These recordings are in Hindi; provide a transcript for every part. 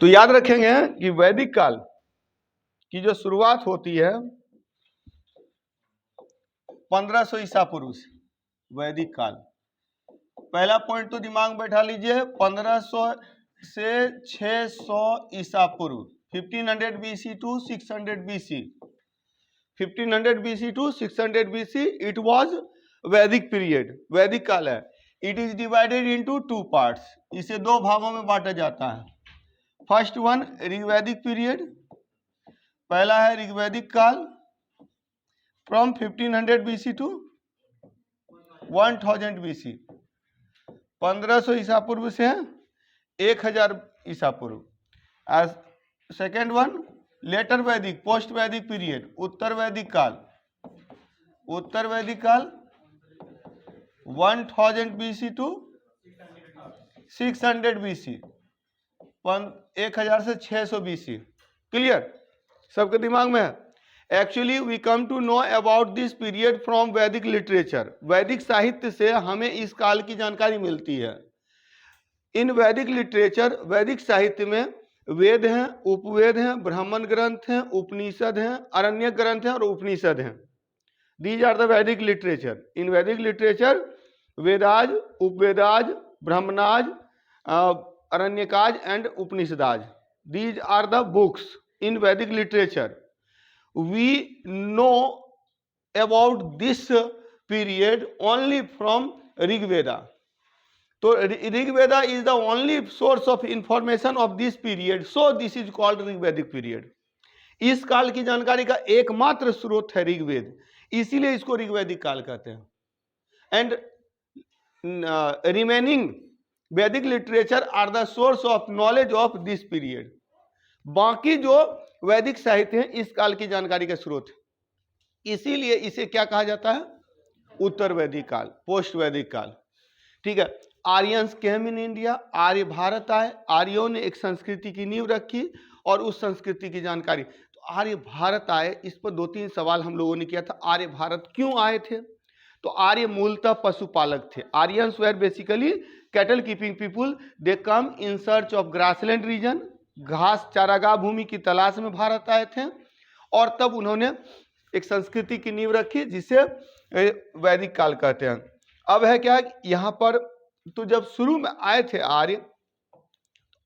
तो याद रखेंगे कि वैदिक काल की जो शुरुआत होती है 1500 ईसा पूर्व से। वैदिक काल, पहला पॉइंट तो दिमाग में बैठा लीजिए, 1500 से 600 ईसा पूर्व, 1500 BC to 600 BC, 1500 BC to 600 BC it was Vedic period, वैदिक काल है। It is divided into 2 parts, इसे 2 भागों में बांटा जाता है। फर्स्ट वन ऋग्वैदिक पीरियड, पहला है ऋग्वैदिक काल फ्रॉम 1500 BC टू 1000 BC, 1500 ईसा पूर्व से 1000 ईसा पूर्व। सेकेंड वन लेटर वैदिक, पोस्ट वैदिक पीरियड, उत्तर वैदिक काल, उत्तर वैदिक काल 1000 BC टू 600 BC, 1000 से 600 BC। क्लियर, सबके दिमाग में है। Actually we come to know about this period from Vedic literature, वैदिक साहित्य से हमें इस काल की जानकारी मिलती है। इन वैदिक लिटरेचर, वैदिक साहित्य में वेद हैं, उपवेद हैं, ब्राह्मण ग्रंथ हैं, उपनिषद हैं, अरण्य ग्रंथ हैं और उपनिषद हैं। These are the Vedic literature. In Vedic literature Vedas, Upavedas, Brahmanas, Aranyakas and Upanishads, these are the books in Vedic literature. We know about this period only from Rig Veda. So Rig Veda is the only source of information of this period. So this is called ऋग्वैदिक period. इस काल की जानकारी का एकमात्र स्रोत है ऋग्वेद, इसीलिए इसको ऋग्वैदिक काल कहते हैं। And remaining Vedic literature are the source of knowledge of this period. बाकी जो वैदिक साहित्य है इस काल की जानकारी का स्रोत है, इसीलिए इसे क्या कहा जाता है? उत्तर वैदिक काल, पोस्ट वैदिक काल। ठीक है, आर्यंस केम इन इंडिया, आर्य भारत आए, आर्यों ने एक संस्कृति की नींव रखी और उस संस्कृति की जानकारी। तो आर्य भारत आए, इस पर 2-3 सवाल हम लोगों ने किया था। आर्य भारत क्यों आए थे? तो आर्य मूलतः पशुपालक थे। Aryans were basically cattle keeping people, they came in search of grassland region, घास चारागाह भूमि की तलाश में भारत आए थे और तब उन्होंने एक संस्कृति की नींव रखी जिसे वैदिक काल कहते हैं। अब है क्या, यहाँ पर तो जब शुरू में आए थे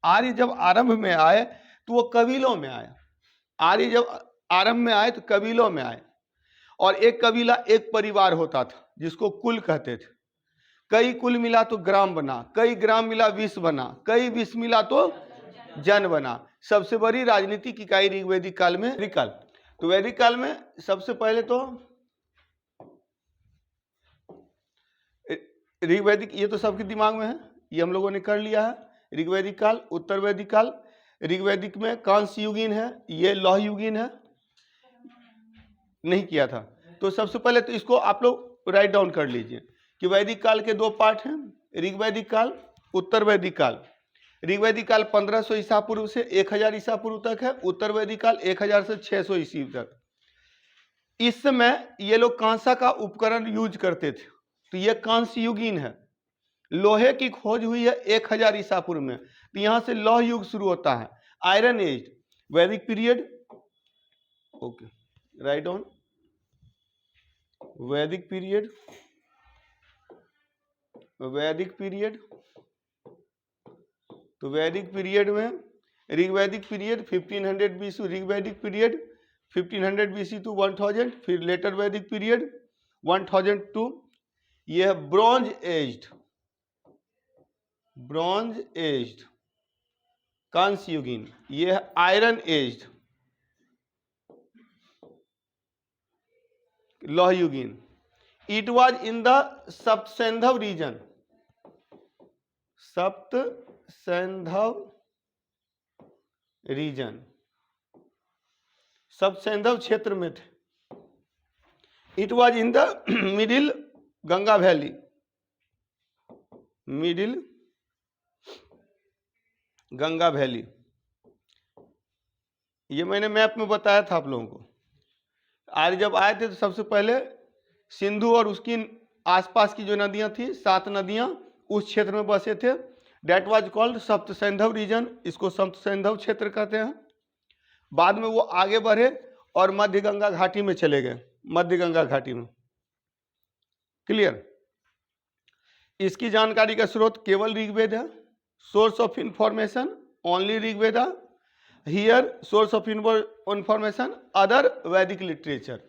आर्य जब आरंभ में आए तो वो कबीलों में आए। आर्य जब आरंभ में आए तो कबीलों में आए और एक कबीला, एक परिवार होता था जिसको कुल कहते थे। कई कुल मिला तो ग्राम बना, कई ग्राम मिला विश्व बना, कई विश्व मिला तो जन बना। सबसे बड़ी राजनीतिक इकाई ऋग्वैदिक काल में वैदिक काल। तो वैदिक काल में सबसे पहले तो ऋग्वैदिक, ये तो सबके दिमाग में है, ये हम लोगों ने कर लिया है। ऋग्वैदिक काल, उत्तर वैदिक काल। ऋग्वैदिक में कांस्य युगीन है, ये लौह युगीन है, नहीं किया था। तो सबसे पहले तो इसको आप लोग राइट डाउन कर लीजिए कि वैदिक काल के 2 पार्ट हैं, ऋग्वैदिक काल, उत्तर वैदिक काल। ऋग्वैदिक काल 1500 ईसा पूर्व से 1000 ईसा पूर्व तक है, उत्तर वैदिक काल 1000 से 600 ईस्वी तक। इस समय ये लोग कांसा का उपकरण यूज करते थे, तो ये कांस्य युगीन है। लोहे की खोज हुई है 1000 ईसा पूर्व में, तो यहां से लौह युग शुरू होता है, iron age, Vedic period. Okay, right on Vedic period, Vedic period. तो वैदिक पीरियड में Rigvedic period 1500 BC, Rigvedic period 1500 BC to 1000, फिर लेटर वैदिक पीरियड 1000 टू, ये है ब्रॉन्ज एज्ड, ब्रॉन्ज एज्ड कांस्य युगीन, ये है आयरन एज्ड लौह युगीन। It was in the Saptasaindhava region, Saptasaindhava region, Saptasaindhava क्षेत्र में थे। It was in the middle Ganga valley, middle Ganga valley. ये मैंने मैप में बताया था आप लोगों को। आर्य जब आए थे तो सबसे पहले सिंधु और उसकी आसपास की जो नदियां थी, 7 नदियां, उस क्षेत्र में बसे थे। दैट वाज कॉल्ड सप्त सैंधव रीजन, इसको सप्त सैंधव क्षेत्र कहते हैं। बाद में वो आगे बढ़े और मध्य गंगा घाटी में चले गए, मध्य गंगा घाटी में। क्लियर? इसकी जानकारी का स्रोत केवल ऋग्वेद है। Source of information only Rigveda. Here source of information other वैदिक लिटरेचर,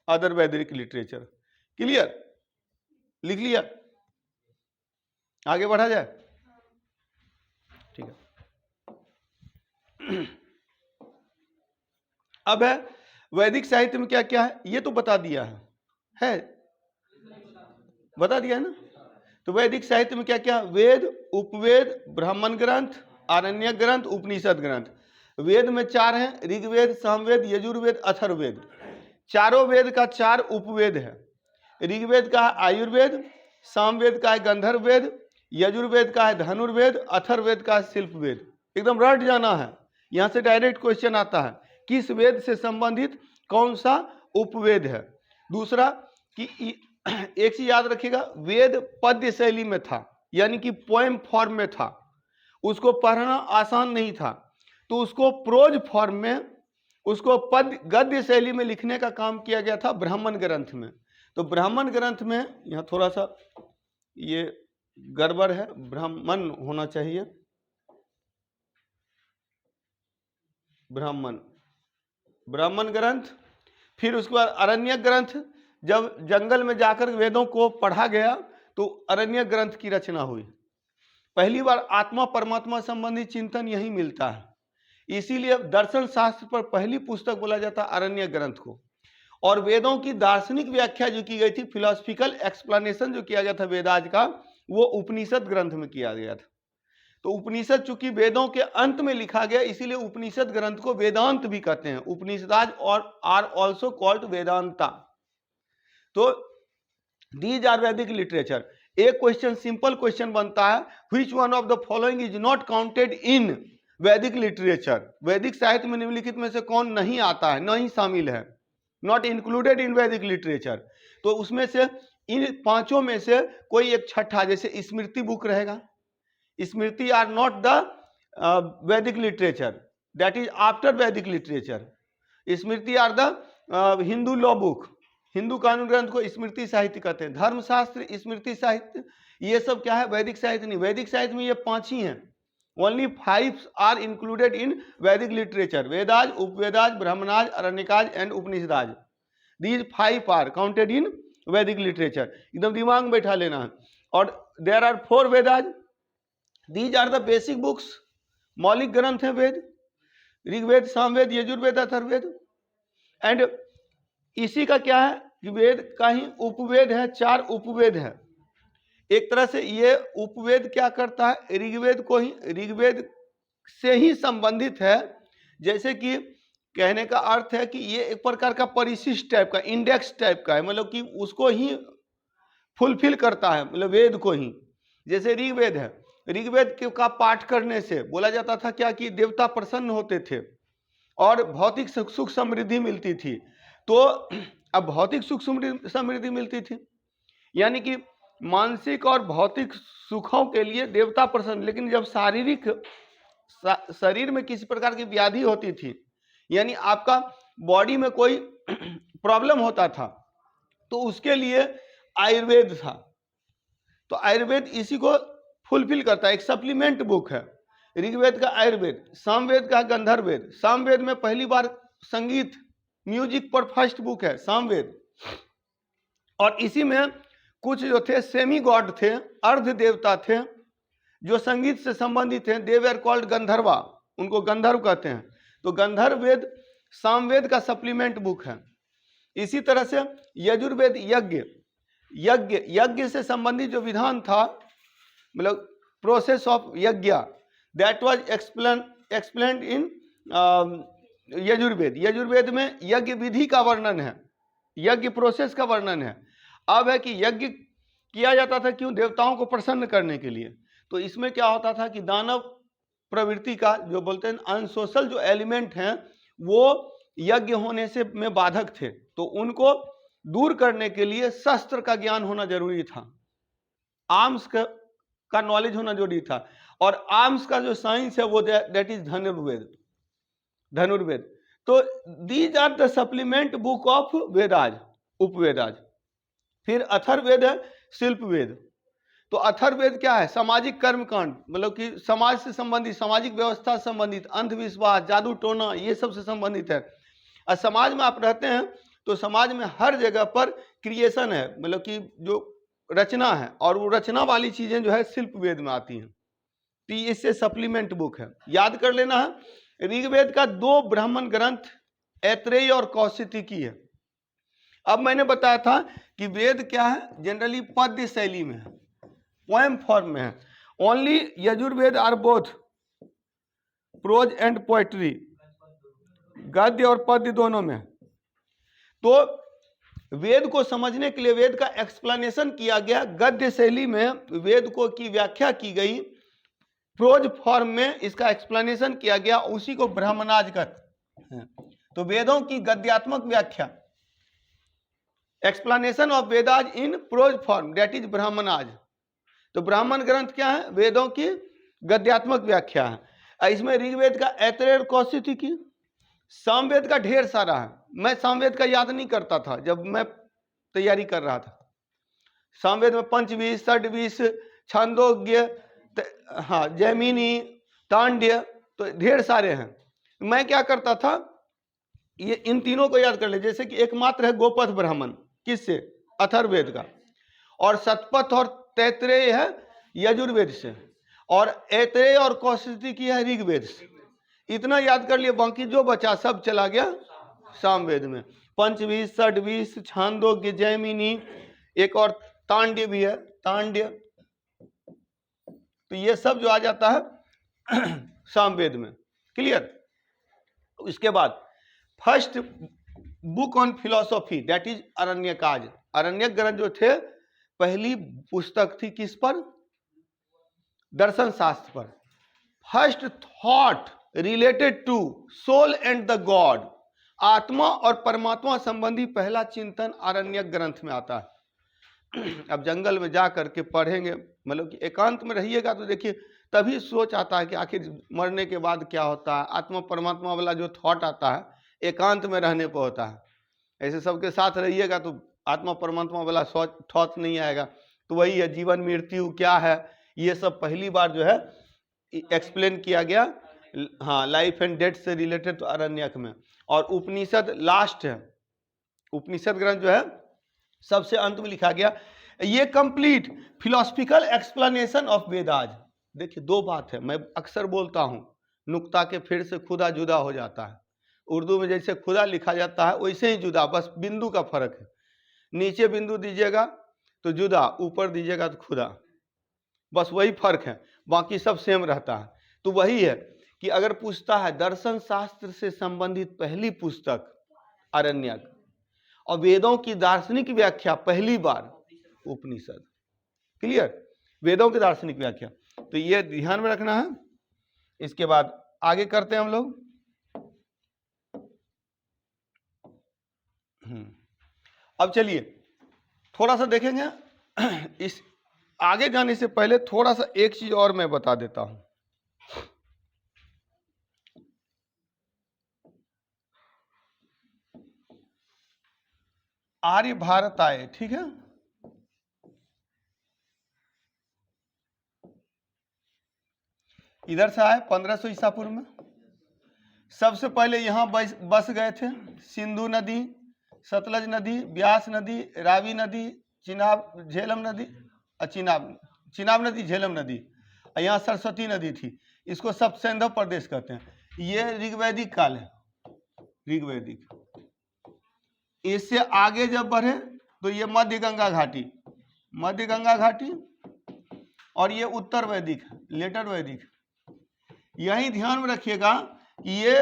अदर वैदिक लिटरेचर। क्लियर? लिख लिया? आगे बढ़ा जाए? ठीक है। अब है वैदिक साहित्य में क्या क्या है, ये तो बता दिया है बता दिया है ना। तो वैदिक साहित्य में क्या क्या, वेद, उपवेद, ब्राह्मण ग्रंथ, आरण्यक ग्रंथ, उपनिषद ग्रंथ। वेद में 4 हैं, ऋग्वेद, सामवेद, यजुर्वेद, अथर्ववेद। चारों वेद का 4 उपवेद है। ऋग्वेद का है आयुर्वेद, सामवेद का है गंधर्व वेद, यजुर्वेद का है धनुर्वेद, अथर्ववेद का है शिल्पवेद। एकदम रट जाना है, यहां से डायरेक्ट क्वेश्चन आता है किस वेद से संबंधित कौन सा उपवेद है। दूसरा कि एक चीज याद रखिएगा, वेद पद्य शैली में था, यानी कि पोएम फॉर्म में था, उसको पढ़ना आसान नहीं था, तो उसको प्रोज फॉर्म में, उसको पद्य गद्य शैली में लिखने का काम किया गया था ब्राह्मण ग्रंथ में। तो ब्राह्मण ग्रंथ में यहाँ थोड़ा सा ये गड़बड़ है, ब्राह्मण होना चाहिए, ब्राह्मण ग्रंथ। फिर उसके बाद अरण्यक ग्रंथ, जब जंगल में जाकर वेदों को पढ़ा गया तो अरण्यक ग्रंथ की रचना हुई। पहली बार आत्मा परमात्मा संबंधी चिंतन यही मिलता है, इसीलिए दर्शन शास्त्र पर पहली पुस्तक बोला जाता है अरण्यक ग्रंथ को। और वेदों की दार्शनिक व्याख्या जो की गई थी, फिलोसफिकल एक्सप्लेनेशन जो किया गया था वेदाज का, वो उपनिषद ग्रंथ में किया गया था। तो उपनिषद चूंकि वेदों के अंत में लिखा गया, इसीलिए उपनिषद ग्रंथ को वेदांत भी कहते हैं। उपनिषदाज और आर ऑल्सो कॉल्ड वेदांता। तो दीज आर वैदिक लिटरेचर। एक क्वेश्चन, सिंपल क्वेश्चन बनता है, which one of the following is not counted in Vedic literature. वैदिक साहित्य में निम्नलिखित में से कौन नहीं आता है, नहीं शामिल है, not included in Vedic literature. तो उसमें से इन 5 में से कोई एक छठा, जैसे स्मृति बुक रहेगा, Smriti are not the Vedic literature, that is after Vedic literature. Smriti are the Hindu law book, हिंदू कानून ग्रंथ को स्मृति साहित्य कहते हैं। धर्मशास्त्र, स्मृति साहित्य, ये सब क्या है, वैदिक साहित्य नहीं। वैदिक साहित्य में ये 5 ही हैं। Only 5 are included in Vedic literature, Vedas, Upavedas, Brahmanas, Aranyakas and Upanishads. These 5 are counted in Vedic literature. एकदम दिमाग में बैठा लेना है। और there are 4 Vedas, these are the basic books, मौलिक ग्रंथ हैं वेद, ऋग्वेद, सामवेद, यजुर्वेद, अथर्ववेद। एंड इसी का क्या है कि वेद का ही उपवेद है, 4 उपवेद है। एक तरह से ये उपवेद क्या करता है, ऋग्वेद को ही, ऋग्वेद से ही संबंधित है। जैसे कि कहने का अर्थ है कि ये एक प्रकार का परिशिष्ट टाइप का, इंडेक्स टाइप का है, मतलब कि उसको ही फुलफिल करता है, मतलब वेद को ही। जैसे ऋग्वेद है, ऋग्वेद का पाठ करने से बोला जाता था क्या कि देवता प्रसन्न होते थे और भौतिक सुख समृद्धि मिलती थी। तो अब भौतिक सुख समृद्धि मिलती थी, यानी कि मानसिक और भौतिक सुखों के लिए देवता प्रसन्न। लेकिन जब शारीरिक शरीर में किसी प्रकार की व्याधि होती थी, यानी आपका बॉडी में कोई प्रॉब्लम होता था, तो उसके लिए आयुर्वेद था। तो आयुर्वेद इसी को फुलफिल करता है, एक सप्लीमेंट बुक है। ऋग्वेद का आयुर्वेद, सामवेद का गंधर्ववेद। सामवेद में पहली बार संगीत, म्यूजिक पर फर्स्ट बुक है सामवेद। और इसी में कुछ जो थे सेमी गॉड थे, अर्ध देवता थे, जो संगीत से संबंधित थे, दे वर कॉल्ड गंधर्वा, उनको गंधर्व कहते हैं। तो गंधर्व वेद सामवेद का सप्लीमेंट बुक है। इसी तरह से यजुर्वेद यज्ञ से संबंधित जो विधान था, मतलब प्रोसेस ऑफ यज्ञ, दैट वाज एक्सप्लेन्ड इन यजुर्वेद। यजुर्वेद में यज्ञ विधि का वर्णन है, यज्ञ प्रोसेस का वर्णन है। अब है कि यज्ञ किया जाता था क्यों, देवताओं को प्रसन्न करने के लिए। तो इसमें क्या होता था कि दानव प्रवृत्ति का जो बोलते हैं अनसोशल जो एलिमेंट हैं, वो यज्ञ होने से में बाधक थे, तो उनको दूर करने के लिए शस्त्र का ज्ञान होना जरूरी था, आर्म्स का नॉलेज होना जरूरी था। और आर्म्स का जो साइंस है वो दैट इज धनुर्वेद, धनुर्वेद। तो these are the supplement book of Vedas, Upavedas. फिर अथर्ववेद है शिल्पवेद। तो अथर्ववेद क्या है? सामाजिक कर्मकांड, मतलब कि समाज से संबंधित, सामाजिक व्यवस्था से संबंधित, अंधविश्वास, जादू टोना, ये सब से संबंधित है। और समाज में आप रहते हैं तो समाज में हर जगह पर क्रिएशन है, मतलब कि जो रचना है, और वो रचना वाली चीजें जो है शिल्पवेद में आती हैं। तो इससे सप्लीमेंट बुक है, याद कर लेना है। ऋग्वेद का 2 ब्राह्मण ग्रंथ ऐत्रेय और कौशिकी है। अब मैंने बताया था कि वेद क्या है, जनरली पद्य शैली में है, पोएम फॉर्म में है। Only Yajurveda are both prose and poetry, गद्य और पद्य दोनों में। तो वेद को समझने के लिए वेद का एक्सप्लेनेशन किया गया, गद्य शैली में वेद को की व्याख्या की गई, प्रोज फॉर्म में इसका एक्सप्लेनेशन किया गया, उसी को ब्राह्मणाज कहते हैं। तो वेदों की गद्यात्मक व्याख्या, explanation of Vedas in prose form, that is Brahmanas. तो ब्राह्मण ग्रंथ क्या है? वेदों की गद्यात्मक व्याख्या है। इसमें ऋग्वेद का ऐत्रेय और कौशिकी, सामवेद का ढेर सारा है। मैं सामवेद का याद नहीं करता था जब मैं तैयारी कर रहा था। सामवेद में पंचवीस, षड्वीस, छांदोग्य, हाँ, जैमिनी, तांड्य, तो ढेर सारे हैं। मैं क्या करता था, ये इन तीनों को याद कर ले। जैसे कि एकमात्र है गोपथ ब्राह्मण, किससे? अथर्ववेद का। और शतपथ और तैत्रेय है यजुर्वेद से, और ऐत्रेय और कौशिकी है ऋग्वेद से। इतना याद कर लिए, बाकी जो बचा सब चला गया सामवेद में। पंचवीस, षड्वीस, छांदोग्य, जैमिनी, एक और तांड्य भी है, तांड्य। तो ये सब जो आ जाता है सामवेद में। क्लियर? इसके बाद first book on philosophy, that is Aranyakas. Aranyaka ग्रंथ जो थे, पहली पुस्तक थी किस पर? दर्शन शास्त्र पर। First thought related to soul and the god, आत्मा और परमात्मा संबंधी पहला चिंतन अरण्यक ग्रंथ में आता है। अब जंगल में जा करके पढ़ेंगे, मतलब कि एकांत में रहिएगा तो देखिए तभी सोच आता है कि आखिर मरने के बाद क्या होता है। आत्मा परमात्मा वाला जो थॉट आता है एकांत में रहने पर होता है। ऐसे सबके साथ रहिएगा तो आत्मा परमात्मा वाला थॉट नहीं आएगा। तो वही है, जीवन मृत्यु क्या है, ये सब पहली बार जो है एक्सप्लेन किया गया। हाँ, लाइफ एंड डेथ से रिलेटेड तो अरण्यक में। और उपनिषद लास्ट है, उपनिषद ग्रंथ जो है सबसे अंत में लिखा गया। ये complete philosophical explanation of Vedas. देखिए 2 बात है, मैं अक्सर बोलता हूं, नुक्ता के फिर से खुदा जुदा हो जाता है। उर्दू में जैसे खुदा लिखा जाता है वैसे ही जुदा, बस बिंदु का फर्क है। नीचे बिंदु दीजिएगा तो जुदा, ऊपर दीजिएगा तो खुदा, बस वही फर्क है, बाकी सब सेम रहता है। तो वही है कि अगर पूछता है दर्शन शास्त्र से संबंधित पहली पुस्तक अरण्यक, और वेदों की दार्शनिक व्याख्या पहली बार उपनिषद। क्लियर? वेदों की दार्शनिक व्याख्या, तो ये ध्यान में रखना है। इसके बाद आगे करते हैं हम लोग। अब चलिए थोड़ा सा देखेंगे। इस आगे जाने से पहले थोड़ा सा एक चीज और मैं बता देता हूं। आर्य भारत आए, ठीक है, इधर से आए 1500 ईसा पूर्व में। सबसे पहले यहां बस गए थे सिंधु नदी, सतलज नदी, ब्यास नदी, रावी नदी, चिनाब, झेलम नदी, चिनाब नदी, झेलम नदी, यहाँ सरस्वती नदी थी। इसको सब सैंधव प्रदेश कहते हैं। ये ऋग्वैदिक काल है, ऋग्वैदिक। इससे आगे जब बढ़े तो ये मध्य गंगा घाटी, मध्य गंगा घाटी, और ये उत्तर वैदिक, लेटर वैदिक। यही ध्यान में रखिएगा कि ये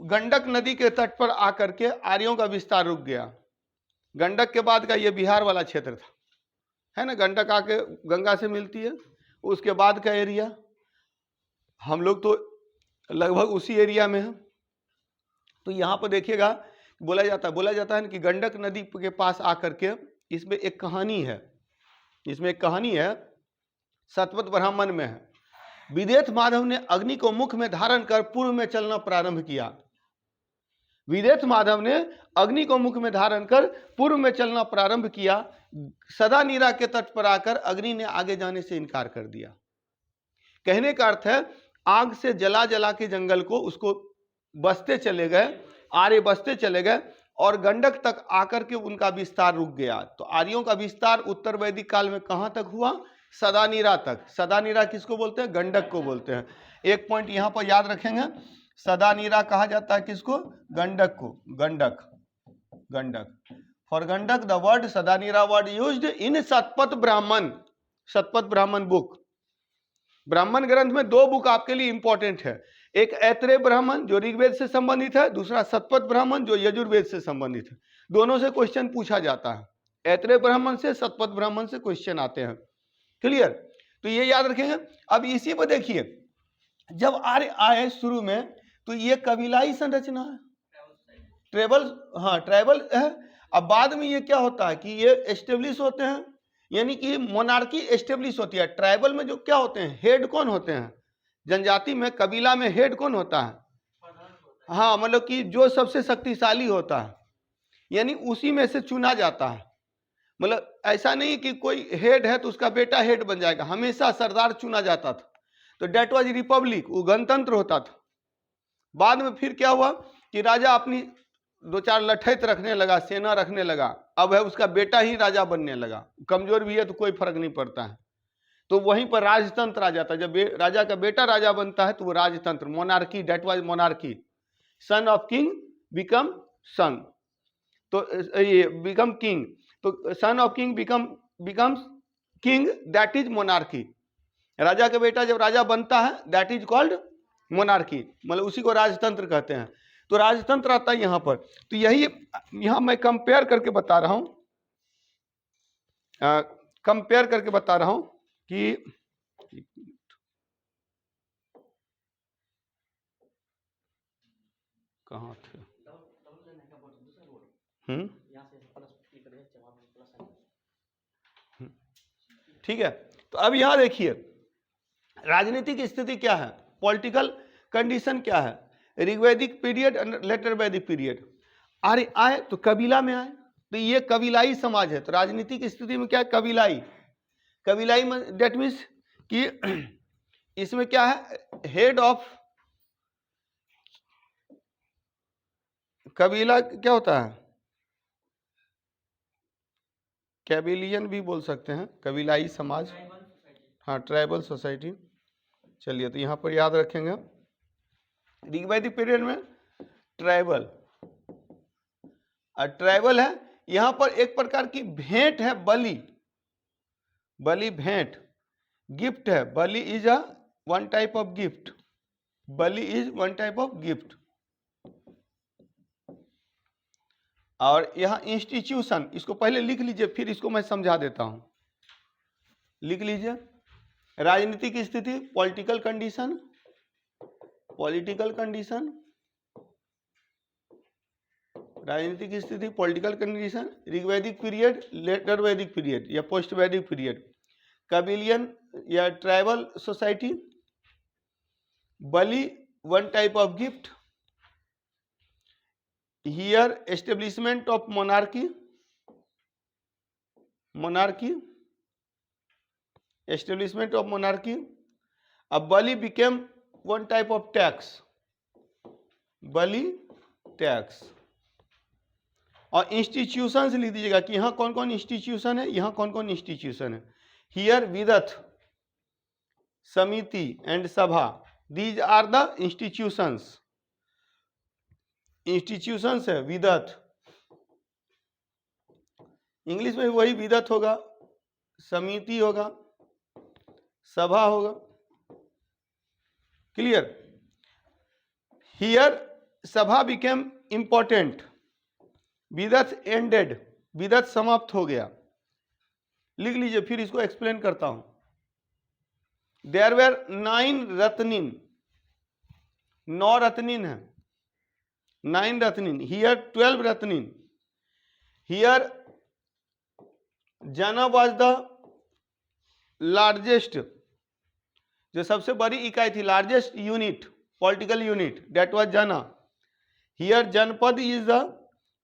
गंडक नदी के तट पर आकर के आर्यों का विस्तार रुक गया। गंडक के बाद का ये बिहार वाला क्षेत्र था, है ना, गंडक आके गंगा से मिलती है, उसके बाद का एरिया। हम लोग तो लगभग उसी एरिया में हैं। तो यहाँ पर देखिएगा बोला जाता है कि गंडक नदी के पास आकर के इसमें एक कहानी है, सतपथ ब्राह्मण में है। विदेथ माधव ने अग्नि को मुख में धारण कर पूर्व में चलना प्रारंभ किया। विदेथ माधव ने अग्नि को मुख में धारण कर पूर्व में चलना प्रारंभ किया। सदा नीरा के तट पर आकर अग्नि ने आगे जाने से इनकार कर दिया। कहने का अर्थ है आग से जला जला के जंगल को उसको बसते चले गए, आर्य बसते चले गए और गंडक तक आकर के उनका विस्तार रुक गया। तो आर्यों का विस्तार उत्तर वैदिक काल में कहां तक हुआ? सदानीरा तक। सदानीरा किसको बोलते हैं? गंडक को बोलते हैं। एक पॉइंट यहां पर याद रखेंगे, सदानीरा कहा जाता है किसको? गंडक को। Gandak, Gandak. For Gandak the word Sadanira word used in Shatapatha Brahmana. Shatapatha ब्राह्मण बुक, ब्राह्मण ग्रंथ में दो बुक आपके लिए इंपॉर्टेंट है, एक ऐत्रेय ब्राह्मण जो ऋग्वेद से संबंधित है, दूसरा शतपथ ब्राह्मण जो यजुर्वेद से संबंधित है। दोनों से क्वेश्चन पूछा जाता है, ऐत्रेय ब्राह्मण से, शतपथ ब्राह्मण से क्वेश्चन आते हैं। क्लियर? तो ये याद रखेंगे। अब इसी पर देखिए, जब आर्य आए शुरू में तो ये कबीलाई संरचना है, ट्राइबल, हाँ ट्राइबल है। अब बाद में ये क्या होता है कि ये एस्टेब्लिश होते हैं, यानी कि मोनार्की एस्टेब्लिश होती है। ट्राइबल में जो क्या होते हैं, हेड कौन होते हैं? जनजाति में, कबीला में हेड कौन होता है? हाँ, मतलब कि जो सबसे शक्तिशाली होता है, यानी उसी में से चुना जाता है। मतलब ऐसा नहीं कि कोई हेड है तो उसका बेटा हेड बन जाएगा, हमेशा सरदार चुना जाता था। तो डेट वाज रिपब्लिक, वो गणतंत्र होता था। बाद में फिर क्या हुआ कि राजा अपनी दो चार लठैत रखने लगा, सेना रखने लगा, अब है उसका बेटा ही राजा बनने लगा। कमजोर भी है तो कोई फर्क नहीं पड़ता है, तो वहीं पर राजतंत्र आ जाता है। जब राजा का बेटा राजा बनता है तो वो राजतंत्र, monarchy, that was monarchy. Son of king become son, तो ये बिकम किंग, तो son of king becomes king, that is monarchy. राजा का बेटा जब राजा बनता है दैट इज कॉल्ड मोनार्की, मतलब उसी को राजतंत्र कहते हैं। तो राजतंत्र आता है यहां पर। तो यही यहां मैं कंपेयर करके बता रहा हूं, कंपेयर करके बता रहा हूं कि कहां थे। ठीक है, तो अब यहां देखिए राजनीतिक स्थिति क्या है, पॉलिटिकल कंडीशन क्या है। ऋग्वैदिक पीरियड, लेटर वैदिक पीरियड। आर्य आए तो कबीला में आए, तो ये कबीलाई समाज है। तो राजनीतिक स्थिति में क्या है? कबीलाई। कबीलाई डेट मीन्स कि इसमें क्या है, हेड ऑफ कबीला क्या होता है? कैबिलियन भी बोल सकते हैं, कबीलाई समाज, हाँ ट्राइबल सोसाइटी। चलिए, तो यहां पर याद रखेंगे ऋग्वैदिक पीरियड में ट्राइबल, और ट्राइबल है। यहां पर एक प्रकार की भेंट है, बलि, बलि भेंट, गिफ्ट है। Bali is a one type of gift, bali is one type of gift. और यहां इंस्टीट्यूशन, इसको पहले लिख लीजिए फिर इसको मैं समझा देता हूं। लिख लीजिए, राजनीतिक स्थिति, पॉलिटिकल कंडीशन, पॉलिटिकल कंडीशन, राजनीतिक स्थिति, political condition, Rigvedic period, later Vedic period या पोस्ट वैदिक पीरियड, कबीलियन या tribal society, bali one type of gift, here establishment of monarchy, monarchy, establishment of monarchy. अब bali became one type of tax, bali tax. और इंस्टीट्यूशंस लिख दीजिएगा कि यहां कौन कौन इंस्टीट्यूशन है, यहां कौन कौन इंस्टीट्यूशन है। Here विदथ, Samiti and Sabha, these are the institutions. Institutions है विदथ, इंग्लिश में वही विदथ होगा, समिति होगा, सभा होगा। क्लियर? हियर सभा बिकेम इंपॉर्टेंट, विदथ एंडेड, विदथ समाप्त हो गया। लिख लीजिए, फिर इसको एक्सप्लेन करता हूं। देयर वेर 9 रत्निन, 9 रत्निन है, 9 ratnin. Here 12 ratnin. Here Jana was the largest, जो सबसे बड़ी इकाई थी, largest unit, political unit, that was Jana. Here Janapada is the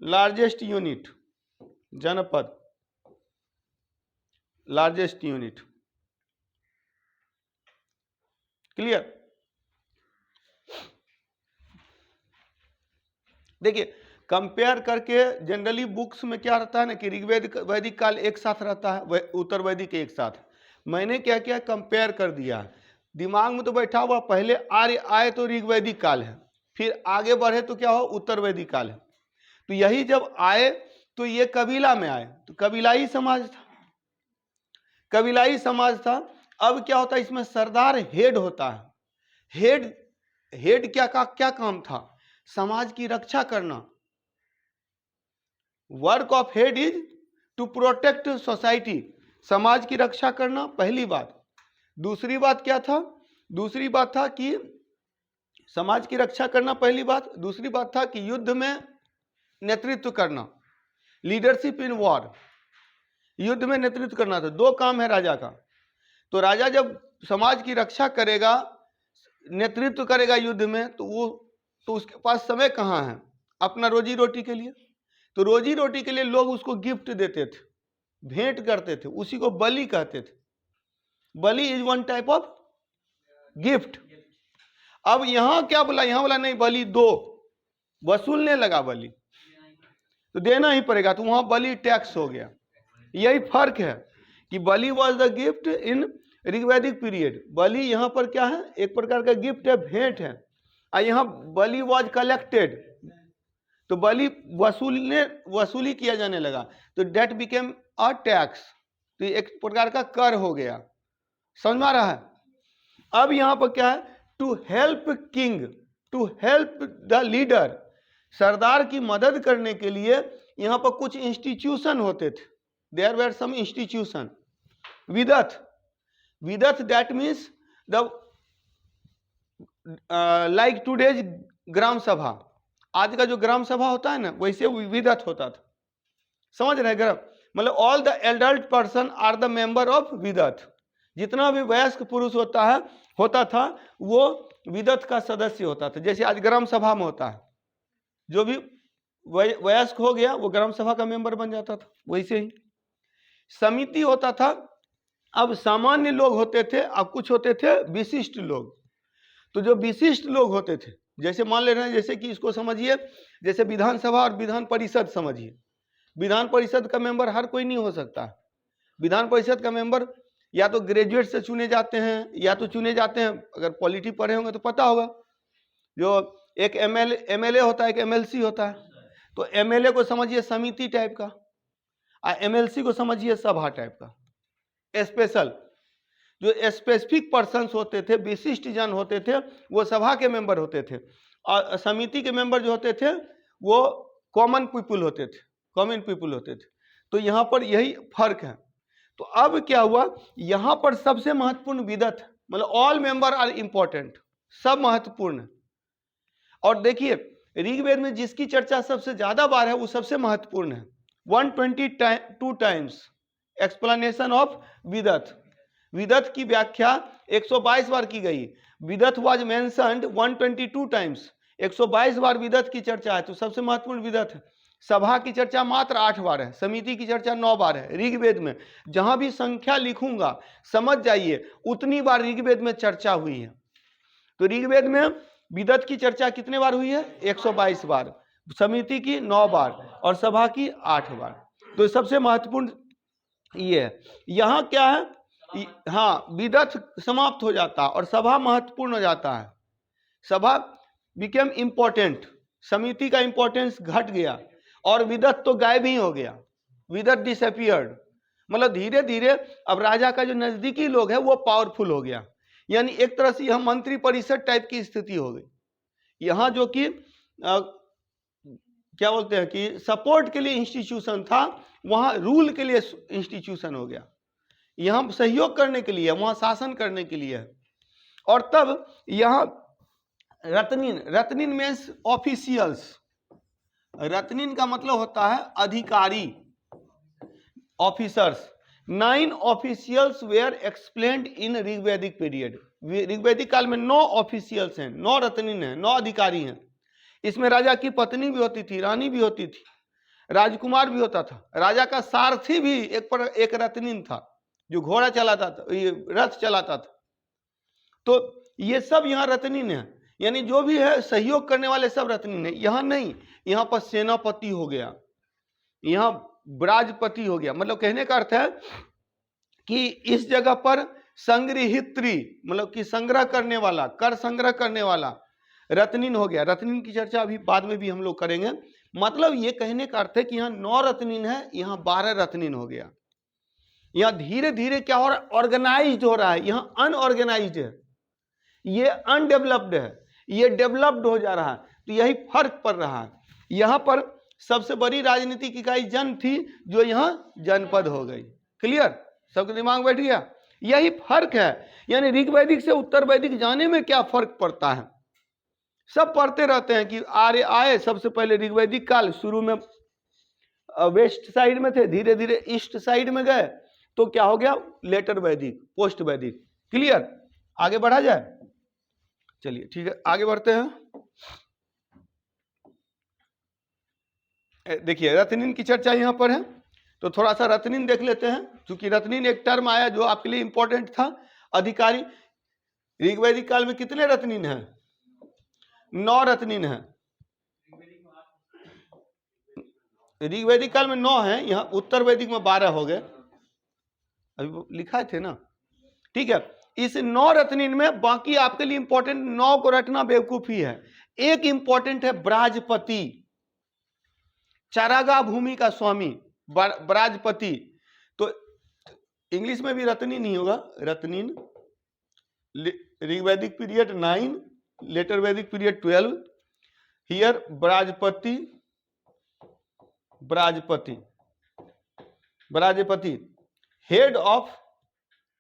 largest unit, Janapada largest unit. Clear? देखिए कंपेयर करके जनरली बुक्स में क्या रहता है ना कि ऋग्वेद वैदिक काल एक साथ रहता है, उत्तर वैदिक एक साथ। मैंने क्या किया, कंपेयर कर दिया। दिमाग में तो बैठा हुआ पहले आर्य आए तो ऋग्वैदिक काल है, फिर आगे बढ़े तो क्या हो, उत्तर वैदिक काल है। तो यही जब आए तो ये कबीला में आए, तो कबीलाई समाज था, कबीलाई समाज था। अब क्या होता है, इसमें सरदार हेड होता है। हेड क्या काम था, समाज की रक्षा करना। Work of head is to protect society, समाज की रक्षा करना, पहली बात। दूसरी बात क्या था, दूसरी बात था कि समाज की रक्षा करना, पहली बात। दूसरी बात था कि युद्ध में नेतृत्व करना, लीडरशिप इन वॉर, युद्ध में नेतृत्व करना था। दो काम है राजा का। तो राजा जब समाज की रक्षा करेगा, नेतृत्व करेगा युद्ध में, तो उसके पास समय कहाँ है अपना रोजी रोटी के लिए। तो रोजी रोटी के लिए लोग उसको गिफ्ट देते थे, भेंट करते थे, उसी को बलि कहते थे। Bali is one type of gift. अब यहां क्या बोला, यहां बोला नहीं बलि दो, वसूलने लगा बलि, तो देना ही पड़ेगा, तो वहां बलि टैक्स हो गया। यही फर्क है कि bali was the gift in Rigvedic period. बलि यहां पर क्या है, एक प्रकार का गिफ्ट है, भेंट है। और यहां बलि वॉज कलेक्टेड, तो बलि वसूली किया जाने लगा, तो डेट बिकेम अ टैक्स, तो एक प्रकार का कर हो गया। समझ में आ रहा है? अब यहां पर क्या है, to help king, to help the leader, सरदार की मदद करने के लिए यहां पर कुछ इंस्टीट्यूशन होते थे। There were some institution. Vidatha that means the like today's gram sabha, आज का जो ग्राम सभा होता है ना, वैसे विदथ होता था। समझ रहे ग्राम मतलब all the adult person are the member of Vidatha. जितना भी वयस्क पुरुष होता था वो विदथ का सदस्य होता था। जैसे आज ग्राम सभा में होता है, जो भी वयस्क हो गया वो ग्राम सभा का मेंबर बन जाता था। वैसे ही समिति होता था। अब सामान्य लोग होते थे, अब कुछ होते थे विशिष्ट लोग। तो जो विशिष्ट लोग होते थे, जैसे मान ले रहे हैं, जैसे कि इसको समझिए, जैसे विधानसभा और विधान परिषद समझिए। विधान परिषद का मेंबर हर कोई नहीं हो सकता। विधान परिषद का मेंबर या तो ग्रेजुएट से चुने जाते हैं, या तो चुने जाते हैं, अगर पॉलिटी पढ़े होंगे तो पता होगा, जो एक एमएलए होता है, एक एमएलसी होता है। तो एमएलए को समझिए समिति टाइप का, और एमएलसी को समझिए सभा टाइप का। स्पेशल जो स्पेसिफिक पर्सन्स होते थे, विशिष्ट जन होते थे, वो सभा के मेंबर होते थे। और समिति के मेंबर जो होते थे वो कॉमन पीपुल होते थे, कॉमन पीपुल होते थे। तो यहाँ पर यही फर्क है। तो अब क्या हुआ, यहाँ पर सबसे महत्वपूर्ण विदथ, मतलब ऑल मेंबर आर इंपॉर्टेंट, सब महत्वपूर्ण। और देखिए ऋग्वेद में जिसकी चर्चा सबसे ज्यादा बार है वो सबसे महत्वपूर्ण है। 122 टाइम्स एक्सप्लेनेशन ऑफ विदथ। विदथ की व्याख्या 122 बार की गई। विदथ वाज मेंशन्ड 122 टाइम्स, 122 बार विदथ की चर्चा है, तो सबसे महत्वपूर्ण विदथ है। सभा की चर्चा मात्र 8 बार है, समिति की चर्चा 9 बार है। ऋग्वेद में जहां भी संख्या लिखूंगा समझ जाइए उतनी बार ऋग्वेद में चर्चा हुई है। तो ऋग्वेद में विदथ की चर्चा कितने बार हुई है, 122 बार, समिति की 9 बार और सभा की 8 बार। तो सबसे महत्वपूर्ण ये है। यहाँ क्या है, हाँ विदथ समाप्त हो जाता है और सभा महत्वपूर्ण हो जाता है। सभा बिकेम इंपॉर्टेंट, समिति का इंपॉर्टेंस घट गया और विदथ तो गायब ही हो गया, विदथ डिसअपियर्ड। मतलब धीरे धीरे अब राजा का जो नजदीकी लोग है वो पावरफुल हो गया, यानी एक तरह से यह मंत्री परिषद टाइप की स्थिति हो गई। यहाँ जो कि क्या बोलते हैं कि सपोर्ट के लिए इंस्टीट्यूशन था, वहां रूल के लिए इंस्टीट्यूशन हो गया। यहाँ सहयोग करने के लिए, वहां शासन करने के लिए। और तब यहाँ रत्निन मीन्स ऑफिशियल्स। रत्निन का मतलब होता है अधिकारी, officers. 9 officials were explained in Rigvedic period. ऋग्वैदिक काल में 9 ऑफिशियल्स हैं, 9 रत्निन हैं, 9 अधिकारी हैं। इसमें राजा की पत्नी भी होती थी, रानी भी होती थी, राजकुमार भी होता था, राजा का सारथी भी एक रत्निन था जो घोड़ा चलाता था, ये रथ चलाता था। तो ये सब यहाँ रत्निन है, यानी जो भी है सहयोग करने वाले सब रत्निन है। यहाँ नहीं, यहाँ पर सेनापति हो गया, यहाँ ब्राजपति हो गया। मतलब कहने का अर्थ है कि इस जगह पर संग्रहित्री, मतलब कि संग्रह करने वाला, कर संग्रह करने वाला रत्निन हो गया। रत्निन की चर्चा अभी बाद में भी हम लोग करेंगे। मतलब ये कहने का अर्थ है कि यहाँ 9 रत्निन है, यहाँ 12 रत्निन हो गया। यहाँ धीरे धीरे क्या हो रहा है, ऑर्गेनाइज्ड हो रहा है। यहाँ अनऑर्गेनाइज्ड है, ये अनडेवलप्ड है, ये डेवलप्ड हो जा रहा है। तो यही फर्क पड़ रहा है। यहाँ पर सबसे बड़ी राजनीतिक इकाई जन थी, जो यहाँ जनपद हो गई। क्लियर, सबके दिमाग बैठ गया? यही फर्क है। यानी ऋग्वैदिक से उत्तर वैदिक जाने में क्या फर्क पड़ता है, सब पढ़ते रहते हैं कि आर्य आए। सबसे पहले ऋग्वैदिक काल शुरू में वेस्ट साइड में थे, धीरे धीरे ईस्ट साइड में गए, तो क्या हो गया, लेटर वैदिक, पोस्ट वैदिक। क्लियर, आगे बढ़ा जाए? चलिए ठीक है, आगे बढ़ते हैं। देखिए रत्निन की चर्चा यहां पर है, तो थोड़ा सा रत्निन देख लेते हैं, क्योंकि रत्निन एक टर्म आया जो आपके लिए इंपॉर्टेंट था। अधिकारी, ऋग्वैदिक काल में कितने रत्निन हैं? 9 रत्निन हैं। ऋग्वैदिक काल में 9 हैं, यहाँ उत्तर वैदिक में 12 हो गए, अभी लिखा थे ना। ठीक है, इस 9 रत्निन में बाकी आपके लिए इंपॉर्टेंट 9 को रटना बेवकूफी है। एक इंपॉर्टेंट है ब्राजपति, चारागाह भूमि का स्वामी, ब्राजपति। तो इंग्लिश में भी रत्निन ही होगा, ratnin. Rigvedic period 9, later Vedic period 12। Here Brajapati, Brajapati, Brajapati, head of,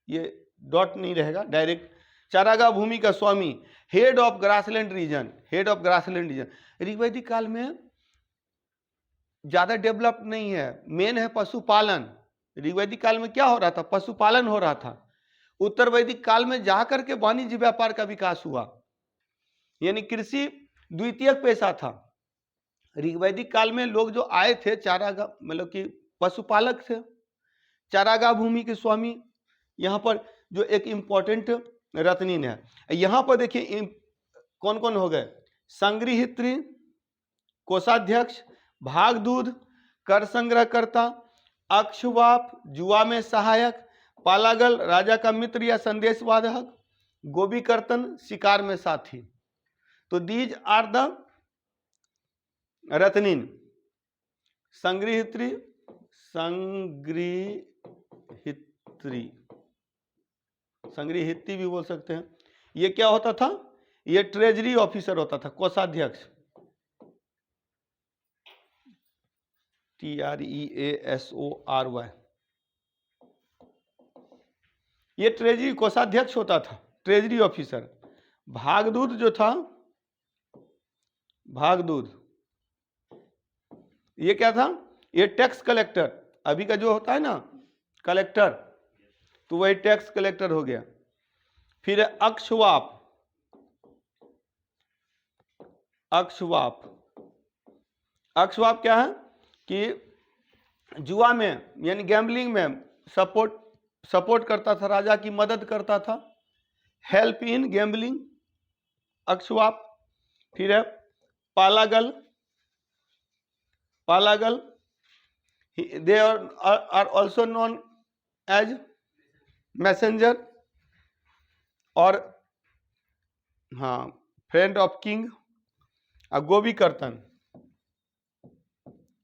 ये डॉट नहीं रहेगा, डायरेक्ट, चारागाह भूमि का स्वामी, head of grassland region, head of grassland region. ऋग्वैदिक काल में ज्यादा डेवलप नहीं है, मेन है पशुपालन। ऋग्वैदिक काल में क्या हो रहा था, पशुपालन हो रहा था। उत्तर वैदिक काल में जाकर के वाणिज्य व्यापार का विकास हुआ, यानी कृषि द्वितीयक पेशा था। ऋग्वैदिक काल में लोग जो आए थे चारागाह, मतलब कि पशुपालक थे, चारागाह भूमि के स्वामी। यहाँ पर जो एक इंपॉर्टेंट रत्निन है, यहाँ पर देखिए कौन कौन हो गए, संग्रहित्री, कोषाध्यक्ष, भागदूत, कर संग्रहकर्ता, अक्षवाप, जुआ में सहायक, पालागल, राजा का मित्र या संदेशवाहक, गोबीकर्तन, शिकार में साथी। तो दीज आर द रत्निन। संग्रहित्री, संग्रहित्री, संग्रहित्री भी बोल सकते हैं। ये क्या होता था, ये ट्रेजरी ऑफिसर होता था, कोषाध्यक्ष, TREASORY, ये ट्रेजरी कोषाध्यक्ष होता था, ट्रेजरी ऑफिसर। भागदूत जो था, भागदूत, ये क्या था, ये टैक्स कलेक्टर, अभी का जो होता है ना कलेक्टर, तो वही टैक्स कलेक्टर हो गया। फिर अक्षवाप, अक्षवाप, अक्षवाप क्या है कि जुआ में यानी गैम्बलिंग में सपोर्ट करता था, राजा की मदद करता था, हेल्प इन गैम्बलिंग, अक्षवाप। फिर है Palagala, Palagala, they are also known as messenger, और हाँ friend of king. Govikartana,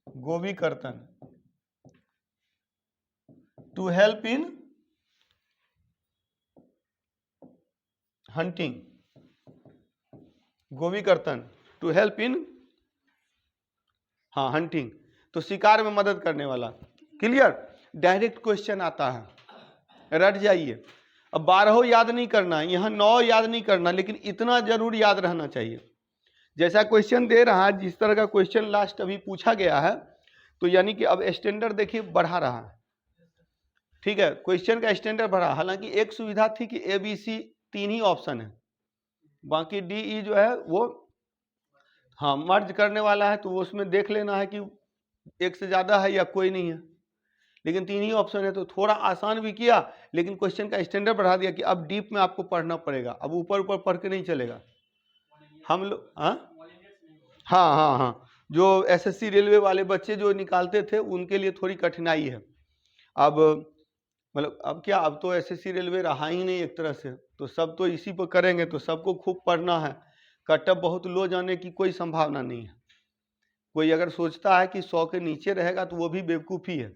Govikartana, to help in hunting, Govikartana to help in, हाँ हंटिंग, तो शिकार में मदद करने वाला। क्लियर, डायरेक्ट क्वेश्चन आता है, रट जाइए। अब 12 याद नहीं करना, यहाँ 9 याद नहीं करना, लेकिन इतना जरूर याद रहना चाहिए। जैसा क्वेश्चन दे रहा है, जिस तरह का क्वेश्चन लास्ट अभी पूछा गया है, तो यानी कि अब स्टैंडर्ड देखिए बढ़ा रहा है। ठीक है, क्वेश्चन का स्टैंडर्ड बढ़ा। हालांकि एक सुविधा थी कि ABC तीन ही ऑप्शन है, बाकी डी ई जो है वो हाँ मर्ज करने वाला है, तो वो उसमें देख लेना है कि एक से ज्यादा है या कोई नहीं है, लेकिन तीन ही ऑप्शन है, तो थोड़ा आसान भी किया, लेकिन क्वेश्चन का स्टैंडर्ड बढ़ा दिया कि अब डीप में आपको पढ़ना पड़ेगा, अब ऊपर ऊपर पढ़ के नहीं चलेगा। हम लोग हाँ, जो एसएससी रेलवे वाले बच्चे जो निकालते थे उनके लिए थोड़ी कठिनाई है। अब मतलब अब क्या, अब तो एसएससी रेलवे रहा ही नहीं एक तरह से, तो सब तो इसी पर करेंगे, तो सबको खूब पढ़ना है, कटअप बहुत लो जाने की कोई संभावना नहीं है। कोई अगर सोचता है कि 100 के नीचे रहेगा तो वो भी बेवकूफ़ी है।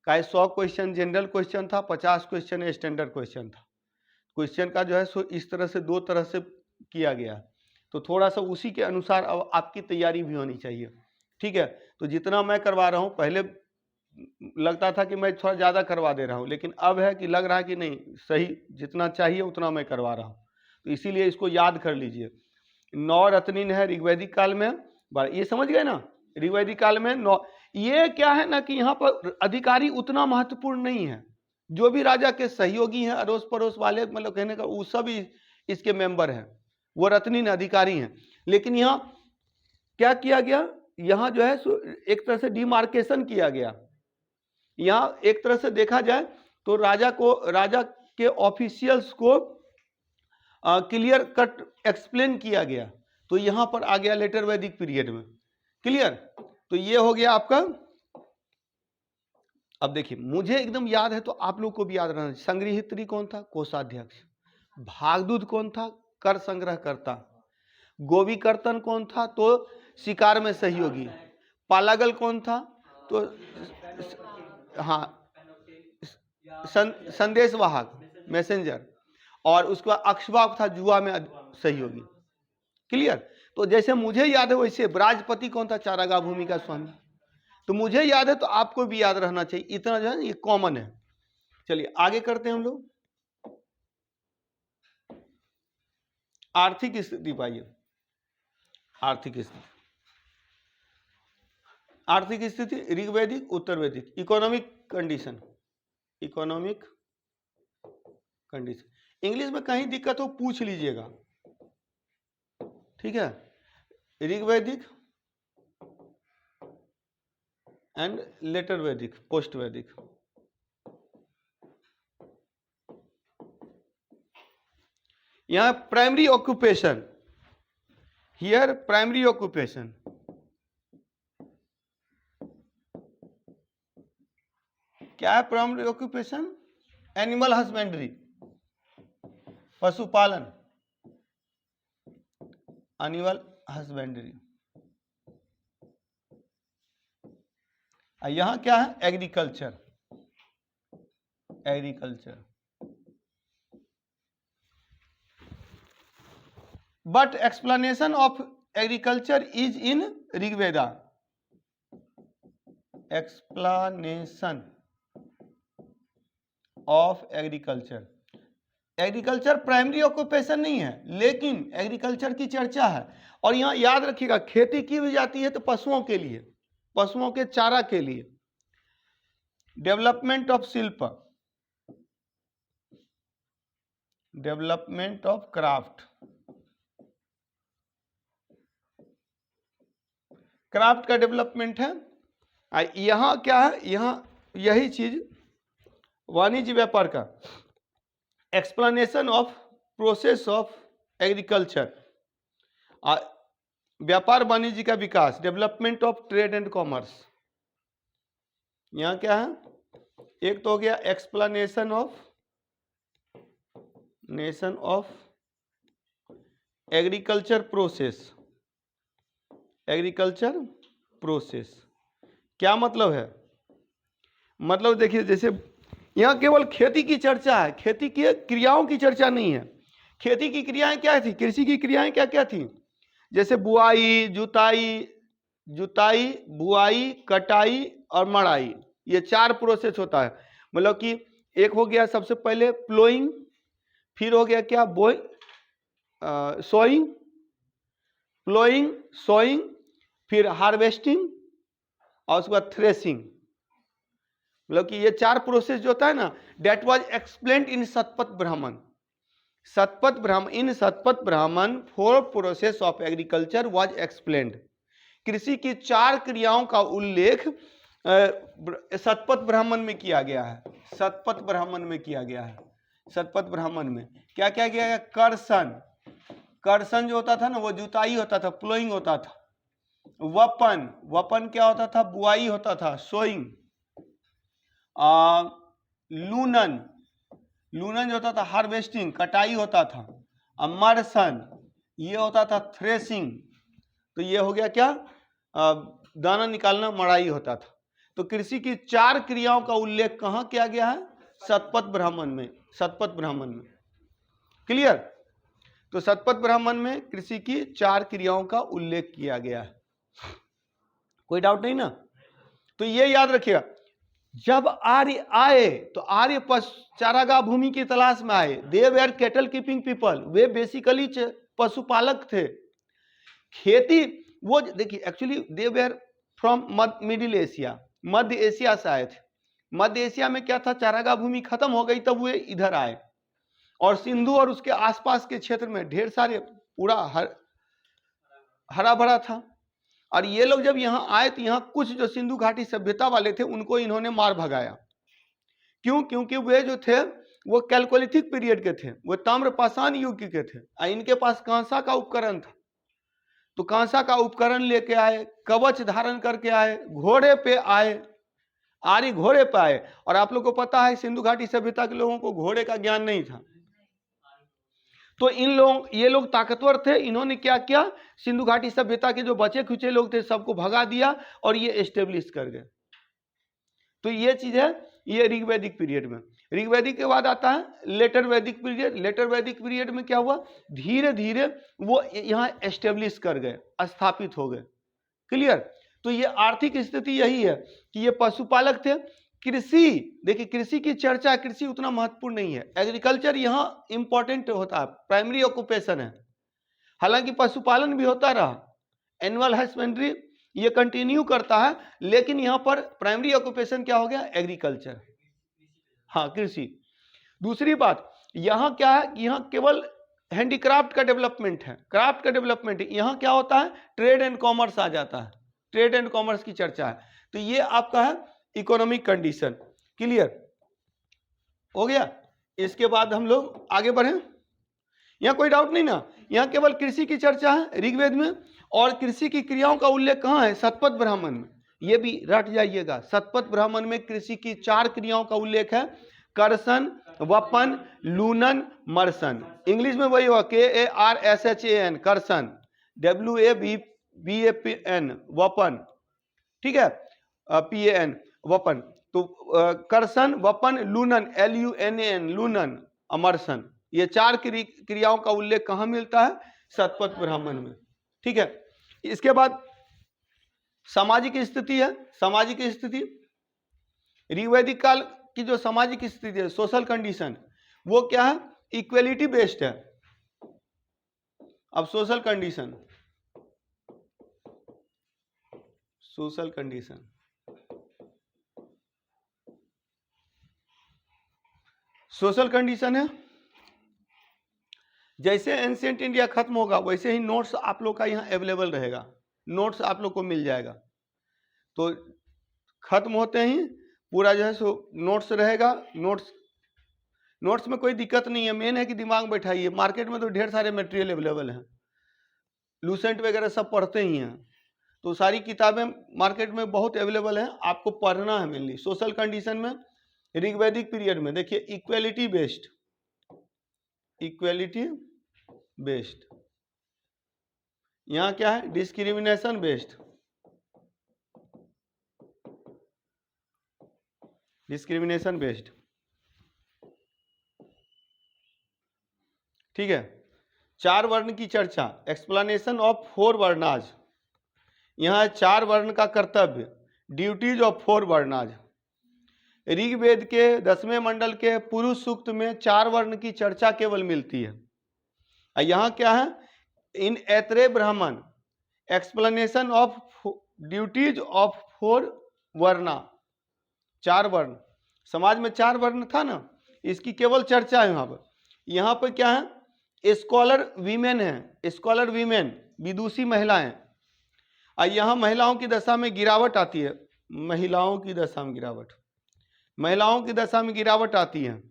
का 100 क्वेश्चन जनरल क्वेश्चन था, 50 क्वेश्चन स्टैंडर्ड क्वेश्चन था। क्वेश्चन का जो है सो इस तरह से दो तरह से किया गया, तो थोड़ा सा उसी के अनुसार अब आपकी तैयारी भी होनी चाहिए, ठीक है। तो जितना मैं करवा रहा हूँ, पहले लगता था कि मैं थोड़ा ज़्यादा करवा दे रहा हूँ, लेकिन अब है कि लग रहा है कि नहीं, सही जितना चाहिए उतना मैं करवा रहा हूँ, तो इसीलिए इसको याद कर लीजिए। 9 रत्निन है ऋग्वैदिक काल में, ये समझ गए ना, ऋग्वैदिक काल में 9। ये क्या है ना कि यहाँ पर अधिकारी उतना महत्वपूर्ण नहीं है, जो भी राजा के सहयोगी हैं, अड़ोस पड़ोस वाले, मतलब कहने का वो सब इसके मेंबर हैं, वो रत्निन अधिकारी हैं। लेकिन यहाँ क्या किया गया, यहाँ जो है एक तरह से डिमार्केशन किया गया। यहाँ एक तरह से देखा जाए तो राजा के ऑफिशियल्स को क्लियर कट एक्सप्लेन किया गया, तो यहाँ पर आ गया लेटर वैदिक पीरियड में, क्लियर। तो ये हो गया आपका। अब देखिए, मुझे एकदम याद है तो आप लोग को भी याद रहना। संग्रहित्री कौन था? कोषाध्यक्ष। भागदूत कौन था? कर संग्रह करता। गोवी कर्तन कौन था? तो शिकार में सहयोगी। पालागल कौन था? तो हाँ संदेशवाहक, मैसेंजर। और उसके बाद अक्षबाप था, जुआ में सहयोगी, क्लियर। तो जैसे मुझे याद है वैसे ब्राजपति कौन था? चारागाह भूमि का स्वामी। तो मुझे याद है तो आपको भी याद रहना चाहिए, इतना जो है ये कॉमन है। चलिए आगे करते हैं हम लोग। आर्थिक स्थिति पाइए, आर्थिक स्थिति। आर्थिक स्थिति ऋग्वैदिक उत्तर वैदिक। Economic condition, economic condition. English में कहीं दिक्कत हो पूछ लीजिएगा, ठीक है। ऋग्वैदिक एंड लेटर वैदिक, पोस्ट वैदिक। यहां primary occupation, here primary occupation. क्या है प्राइमरी ऑक्यूपेशन? एनिमल हस्बेंड्री, पशुपालन, एनिमल हस्बेंड्री। यहां क्या है? Agriculture, agriculture. But explanation of agriculture is in Rigveda. Explanation of agriculture. Agriculture primary occupation नहीं है, लेकिन एग्रीकल्चर की चर्चा है। और यहां याद रखिएगा, खेती की भी जाती है तो पशुओं के लिए, पशुओं के चारा के लिए। डेवलपमेंट ऑफ शिल्प, डेवलपमेंट ऑफ क्राफ्ट। क्राफ्ट का डेवलपमेंट है। यहां क्या है? यहां यही चीज वाणिज्य व्यापार का explanation of process of agriculture, व्यापार वाणिज्य का विकास, development of trade and commerce. यहां क्या है? एक तो हो गया explanation of agriculture process, agriculture process. क्या मतलब है? मतलब देखिए, जैसे यहां केवल खेती की चर्चा है, खेती की क्रियाओं की चर्चा नहीं है। खेती की क्रियाएं क्या थी? कृषि की क्रियाएं क्या क्या थी? जैसे बुआई, जुताई, बुआई, कटाई और मड़ाई, ये 4 प्रोसेस होता है। मतलब कि एक हो गया सबसे पहले प्लोइंग, फिर हो गया क्या? सोइंग, प्लोइंग, सोइंग, फिर हार्वेस्टिंग और उसके बाद थ्रेसिंग। मतलब कि ये 4 प्रोसेस जो होता है ना, that was explained in Shatapatha Brahmana. Shatapatha Brahmana, in Shatapatha Brahmana 4 process of agriculture was explained. कृषि की 4 क्रियाओं का उल्लेख शतपथ ब्राह्मण में किया गया है। शतपथ ब्राह्मण में किया गया है। शतपथ ब्राह्मण में क्या क्या किया गया? कर्षण, कर्षण जो होता था ना वो जुताई होता था, प्लोइंग होता था। वपन, वपन क्या होता था? बुआई होता था, सोइंग। लूनन, लूनन जो होता था हार्वेस्टिंग, कटाई होता था। मर्सन ये होता था थ्रेसिंग, तो ये हो गया क्या? दाना निकालना, मड़ाई होता था। तो कृषि की 4 क्रियाओं का उल्लेख कहाँ किया गया है? शतपथ ब्राह्मण में, शतपथ ब्राह्मण में। क्लियर? तो शतपथ ब्राह्मण में कृषि की 4 क्रियाओं का उल्लेख किया गया है। कोई डाउट नहीं ना? तो ये याद रखिएगा, जब आर्य आए तो आर्य चारागाह भूमि की तलाश में आए। They were cattle keeping people, way basically पशुपालक थे। खेती वो देखिए, actually they were from middle Asia, Madhya Asia से आए थे। मध्य एशिया में क्या था? चारागाह भूमि खत्म हो गई तब वे इधर आए, और सिंधु और उसके आसपास के क्षेत्र में ढेर सारे पूरा हरा भरा था। और ये लोग जब यहाँ आए तो यहाँ कुछ जो सिंधु घाटी सभ्यता वाले थे उनको इन्होंने मार भगाया। क्यों? क्योंकि वे जो थे वो कैल्कोलिथिक पीरियड के थे, वो ताम्रपाषाण युग के थे, और इनके पास कांसा का उपकरण था। तो कांसा का उपकरण लेके आए, कवच धारण करके आए, घोड़े पे आए, आर्य घोड़े पे आए। और आप लोग को पता है सिंधु घाटी सभ्यता के लोगों को घोड़े का ज्ञान नहीं था। तो ये लोग ताकतवर थे। इन्होंने क्या किया? सिंधु घाटी सभ्यता के जो बचे खुचे लोग थे सबको भगा दिया और ये एस्टेब्लिश कर गए। तो ये चीज है, ये ऋग्वैदिक पीरियड में। ऋग्वैदिक के बाद आता है letter Vedic period. Later Vedic period में क्या हुआ? धीरे धीरे वो यहाँ एस्टेब्लिश कर गए, स्थापित हो गए। क्लियर? तो ये आर्थिक स्थिति यही है कि ये पशुपालक थे। कृषि, देखिए कृषि की चर्चा, कृषि उतना महत्वपूर्ण नहीं है। एग्रीकल्चर यहाँ इंपॉर्टेंट होता है, प्राइमरी ऑक्यूपेशन है। हालांकि पशुपालन भी होता रहा, एनिमल हस्बेंड्री ये कंटिन्यू करता है, लेकिन यहाँ पर प्राइमरी ऑक्यूपेशन क्या हो गया? एग्रीकल्चर, हाँ कृषि। दूसरी बात यहाँ क्या है? यहाँ केवल हैंडीक्राफ्ट का डेवलपमेंट है, क्राफ्ट का डेवलपमेंट है। यहाँ क्या होता है? ट्रेड एंड कॉमर्स आ जाता है, ट्रेड एंड कॉमर्स की चर्चा है। तो ये आपका है इकोनॉमिक कंडीशन। क्लियर हो गया? इसके बाद हम लोग आगे बढ़े। यहाँ कोई डाउट नहीं ना? यहाँ केवल कृषि की चर्चा है ऋग्वेद में, और कृषि की क्रियाओं का उल्लेख कहाँ है? शतपथ ब्राह्मण में। ये भी रट जाइएगा, शतपथ ब्राह्मण में कृषि की 4 क्रियाओं का उल्लेख है। कर्षण, वपन, लूनन, मर्सन। इंग्लिश में वही हुआ KARSHAN, कर्षण, WABAN, वपन, ठीक है, PAN, वपन। तो कर्षण, वपन, लूनन, LUNAN, लूनन, अमरसन, ये 4 क्रियाओं का उल्लेख कहाँ मिलता है? शतपथ ब्राह्मण में। ठीक है, इसके बाद सामाजिक स्थिति है। सामाजिक स्थिति, ऋग्वैदिक काल की जो सामाजिक स्थिति है, सोशल कंडीशन, वो क्या है? इक्वेलिटी बेस्ड है। अब social condition, social condition, social condition है, जैसे एंशिएंट इंडिया खत्म होगा वैसे ही नोट्स आप लोग का यहाँ अवेलेबल रहेगा, नोट्स आप लोग को मिल जाएगा। तो खत्म होते ही पूरा जो है सो नोट्स रहेगा। नोट्स में कोई दिक्कत नहीं है, मेन है कि दिमाग बैठाइए। मार्केट में तो ढेर सारे मटेरियल अवेलेबल हैं, लूसेंट वगैरह सब पढ़ते ही हैं, तो सारी किताबें मार्केट में बहुत अवेलेबल हैं, आपको पढ़ना है मेनली। सोशल कंडीशन में ऋग्वैदिक पीरियड में देखिए इक्वेलिटी बेस्ड, इक्वेलिटी बेस्ड, यहाँ क्या है? डिस्क्रिमिनेशन बेस्ड, डिस्क्रिमिनेशन बेस्ड, ठीक है। 4 वर्ण की चर्चा, एक्सप्लेनेशन ऑफ 4 वर्णाज, यहाँ 4 वर्ण का कर्तव्य, ड्यूटीज ऑफ 4 वर्णाज। ऋग्वेद के 10वें मंडल के पुरुष सूक्त में 4 वर्ण की चर्चा केवल मिलती है। यहाँ क्या है? इन ऐत्रेय ब्राह्मण, एक्सप्लेनेशन ऑफ ड्यूटीज ऑफ 4 वर्णा, 4 वर्ण। समाज में 4 वर्ण था ना, इसकी केवल चर्चा है यहाँ पर। यहाँ पर क्या है? स्कॉलर वीमेन है, स्कॉलर वीमेन विदुषी महिलाएं, और यहाँ महिलाओं की दशा में गिरावट आती है, महिलाओं की दशा में गिरावट, महिलाओं की दशा में गिरावट आती है।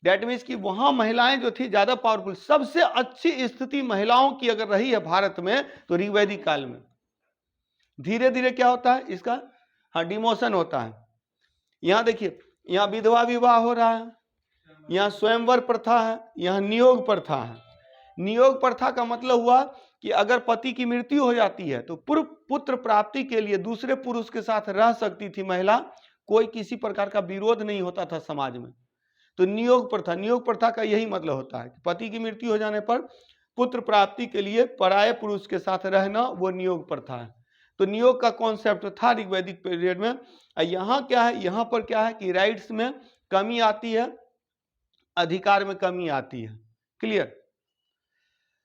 डेट मीन्स कि वहां महिलाएं जो थी ज्यादा पावरफुल, सबसे अच्छी स्थिति महिलाओं की अगर रही है भारत में तो ऋग्वैदिक काल में। धीरे धीरे क्या होता है इसका, हाँ डिमोशन होता है। यहाँ देखिए, यहाँ विधवा विवाह हो रहा है, यहाँ स्वयंवर प्रथा है, यहाँ नियोग प्रथा है। नियोग प्रथा का मतलब हुआ कि अगर पति की मृत्यु हो जाती है तो पूर्व पुत्र प्राप्ति के लिए दूसरे पुरुष के साथ रह सकती थी महिला, कोई किसी प्रकार का विरोध नहीं होता था समाज में। तो नियोग प्रथा, नियोग प्रथा का यही मतलब होता है कि पति की मृत्यु हो जाने पर पुत्र प्राप्ति के लिए पराये पुरुष के साथ रहना, वो नियोग प्रथा है। तो नियोग का कॉन्सेप्ट था ऋग्वैदिक पीरियड में। यहाँ क्या है, यहाँ पर क्या है कि राइट्स में कमी आती है, अधिकार में कमी आती है। क्लियर।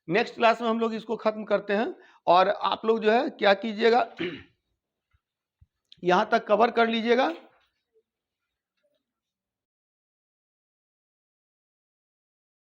नेक्स्ट क्लास में हम लोग इसको खत्म करते हैं, और आप लोग जो है क्या कीजिएगा, यहां तक कवर कर लीजिएगा।